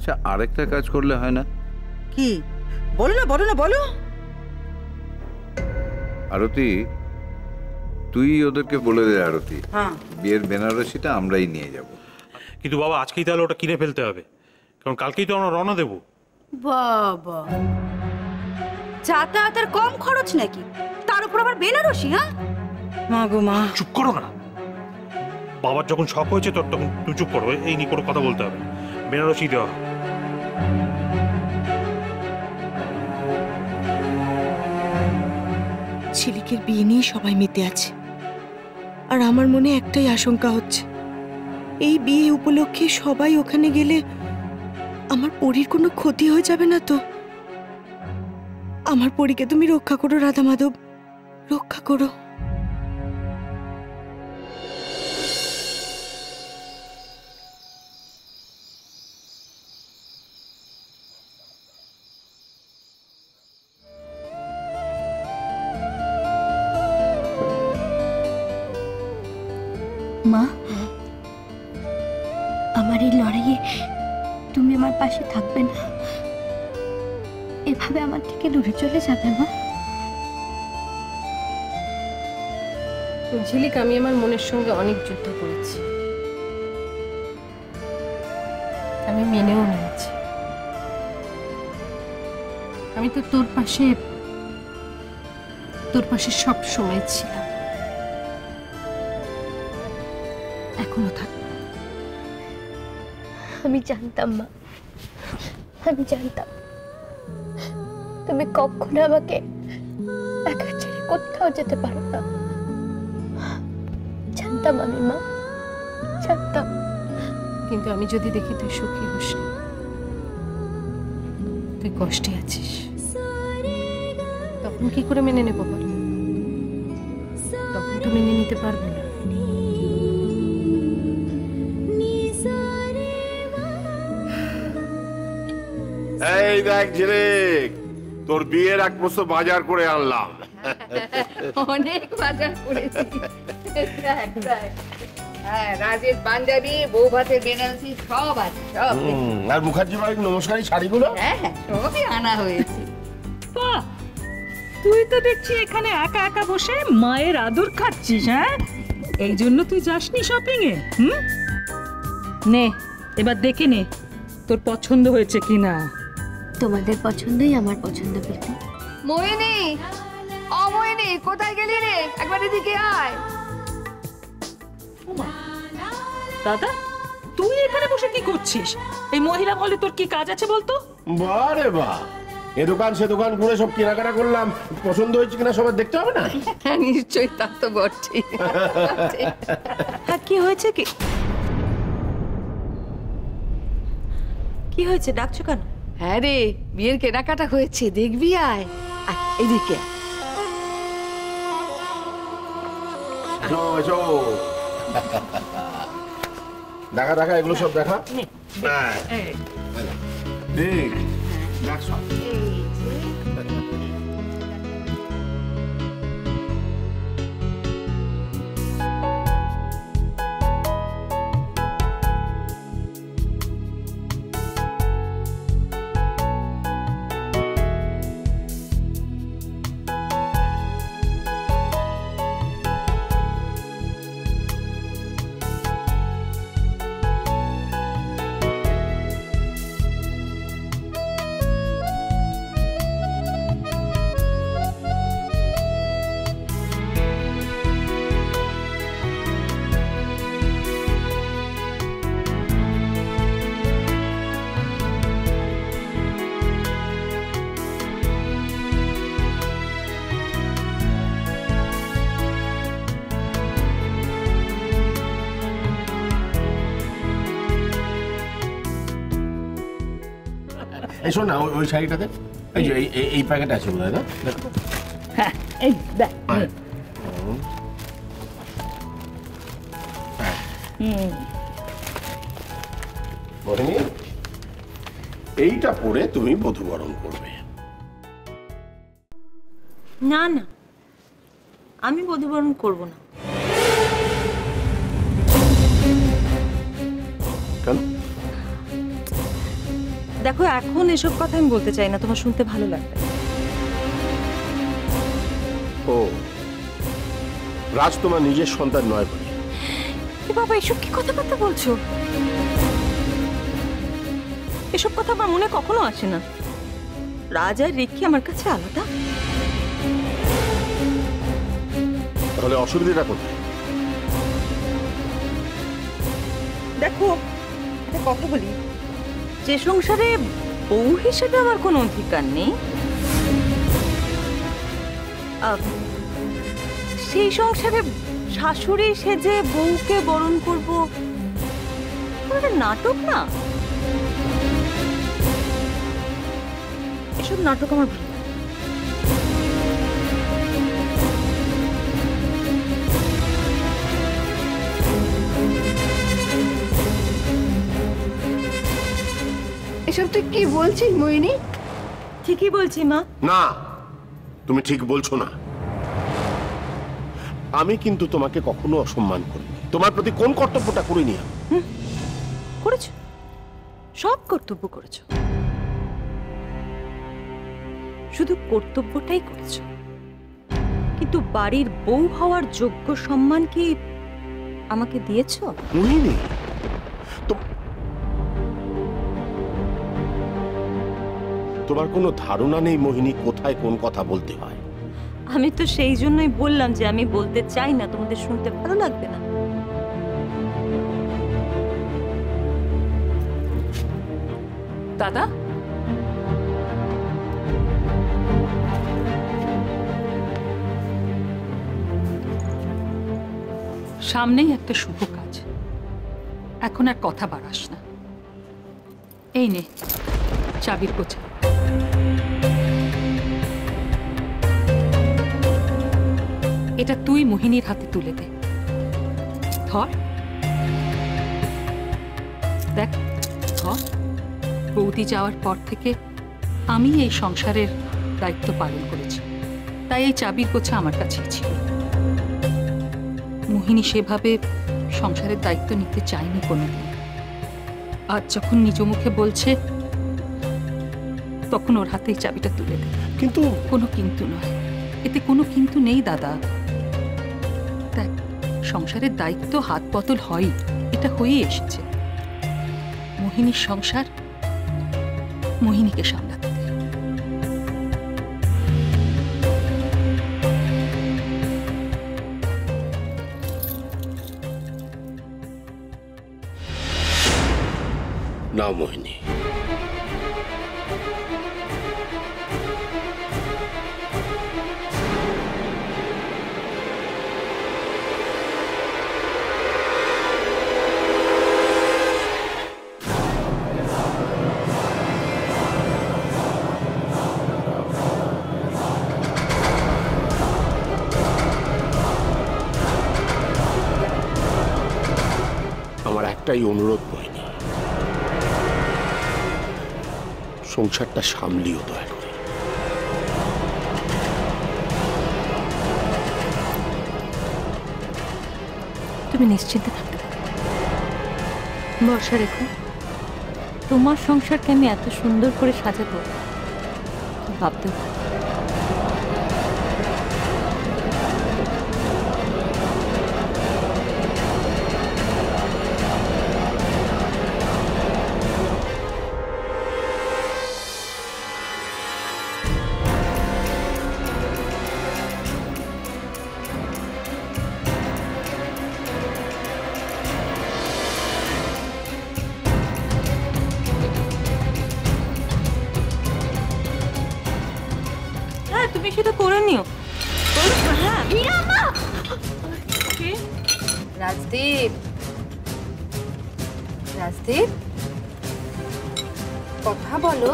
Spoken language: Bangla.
আচ্ছা, আরেকটা কাজ করলে হয় না? কি? বলো না, বলো না, বলো। আরতি, তুই ওদেরকে বলে দে। আরতি, হ্যাঁ, বিয়ের বেনারসিটা আমরাই নিয়ে যাব। কিন্তু বাবা আজকেই তাহলে ওটা কিনে ফেলতে হবে, কারণ কালকেই তো আমরা রওনা দেবো। বাবা, যাতায়াতের কম খরচ নাকি? তার উপর আবার বেনারসি? হ্যাঁ মা গো মা। চুপ করো না। বাবার যখন শখ হয়েছে তোর, তখন তুই চুপ করো। এই নিয়ে কোনো কথা বলতে হবে। বেনারসি দেওয়া। ঝিলিকের বিয়ে নিয়ে সবাই মেতে আছে, আর আমার মনে একটাই আশঙ্কা হচ্ছে, এই বিয়ে উপলক্ষে সবাই ওখানে গেলে আমার পরীর কোনো ক্ষতি হয়ে যাবে না তো? আমার পরীকে তুমি রক্ষা করো রাধা মাধব, রক্ষা করো। মা, আমার এই লড়াইয়ে তুমি আমার পাশে থাকবে না? এভাবে আমার থেকে দূরে চলে যাবে মা? ঝিলিক, আমি আমার মনের সঙ্গে অনেক যুদ্ধ করেছি, আমি মেনেও নিয়েছি। আমি তো তোর পাশে সব সময় ছিলাম, এখনো থাকবো। আমি জানতাম মা, আমি জানতাম তুমি কখনো আমাকে একা ছেড়ে কোথাও যেতে পারো না। জানতাম আমি মা, জানতাম। কিন্তু আমি যদি দেখি তুই সুখী হোস না, তুই কষ্টে আছিস, তখন কি করে মেনে নেবো বল? তখন তো মেনে নিতে পারবো না। এই দেখ ঝিলিক, তোর বিয়ের এক বছর বাজার করে আনলাম। অনেক বাজার করেছি। হ্যাঁ, রাজের পাঞ্জাবি, বউ ভাতের বেনারসি সব আছে, সব। আর মুখার্জি বাড়ির নমস্কারী শাড়িগুলো, হ্যাঁ হ্যাঁ, সবই আনা হয়েছে। বাহ, তুই তো দেখছি এখানে একা একা বসে মায়ের আদর খাচ্ছিস। হ্যাঁ, এই জন্য তুই যাসনি শপিং এ? নে, এবার দেখে নে তোর পছন্দ হয়েছে কিনা। তোমাদের পছন্দই আমার পছন্দ। প্রীতি, মোহিনী, মোহিনী, কোথায় গেলি রে? একবার এদিকে আয়। দাদা, তুই এখানে বসে কি করছিস? এই মহিলা হলে তোর কি কাজ আছে বলতো? বারে বাহ, এ দোকান সে দোকান ঘুরে সব কেনাকাটা করলাম, পছন্দ হয়েছে কিনা সবার দেখতে হবে না? নিশ্চয়ই, তা তো বটে। কি হয়েছে? কি হয়েছে? ডাকছো কেন? হ্যাঁ রে, বিয়ের কেনাকাটা হয়েছে, দেখবি আয়। এদিকে দেখা দেখা, এগুলো সব দেখা। দেখ দেখ সব। এই শোন না, ওই শাড়িটাতে এই যে এই প্যাকেট আছে বোধ হয়, না? হ্যাঁ, এই দেখ। এইটা পরে তুমি বধূবরণ করবে। না না, আমি বধূবরণ করব না। কেন? দেখো এখন এসব কথা আমি বলতে চাই না, তোমার শুনতে ভালো লাগবে। ও রাজ তোমার নিজের সন্তান নয় বলে? এ বাবা, এসব কি কথাবার্তা বলছো? এসব কথা আমার মনে কখনো আসে না। রাজ আর রিক্কি আমার কাছে আলাদা। তাহলে অসুবিধাটা কোথায়? দেখো একটা কথা বলি, যে সংসারে বউ হিসেবে আমার কোনো অধিকার নেই, সেই সংসারে শাশুড়ি সেজে বউকে বরণ করবো, একটা নাটক না? এসব নাটক আমার ভালো লাগে। এসব তুই কি বলছিস মোহিনী? ঠিকই বলছি মা। না, তুমি ঠিক বলছো না। আমি কিন্তু তোমাকে কখনো অসম্মান করিনি। তোমার প্রতি কোন কর্তব্যটা করিনি? করেছো, সব কর্তব্য করেছো, শুধু কর্তব্যটাই করেছো, কিন্তু বাড়ির বউ হওয়ার যোগ্য সম্মান কি আমাকে দিয়েছো? মোহিনী, তোমার কোনো ধারণা নেই মোহিনী কোথায় কোন কথা বলতে হয়। আমি তো সেই জন্যই বললাম যে আমি বলতে চাই না, তোমাদের শুনতে ভালো লাগবে না। দাদা, সামনেই একটা শুভ কাজ, এখন আর কথা বাড়াস না। এই নে চাবির গোছা। এটা তুই মোহিনীর হাতে তুলে দে। ধর, দেখ, ধর। বৌদি যাওয়ার পর থেকে আমি এই সংসারের দায়িত্ব পালন করেছি, তাই এই চাবির গোছা আমার কাছেই ছিল। মোহিনী সেভাবে সংসারের দায়িত্ব নিতে চায়নি কোনোদিন। আজ যখন নিজ মুখে বলছে, তখন ওর হাতে এই চাবিটা তুলে দে। কিন্তু কোনো কিন্তু নয়, এতে কোনো কিন্তু নেই দাদা। দেখ, সংসারের দায়িত্ব হাত বদল হয়, এটা হয়েই এসেছে। মোহিনীর সংসার মোহিনীকে সামলাতে দে। নাও মোহিনী, আমার একটাই অনুরোধ মোহিনী, সংসারটা সামলিও দয়া করে। তুমি নিশ্চিন্তে থাকতে পারো, ভরসা রেখো। তোমার সংসারকে আমি এত সুন্দর করে সাজাবো ভাবতেও পারি। তুমি সেটা করে নিও। হ্যাঁ, রাজদীপ, রাজদীপ, কথা বলো।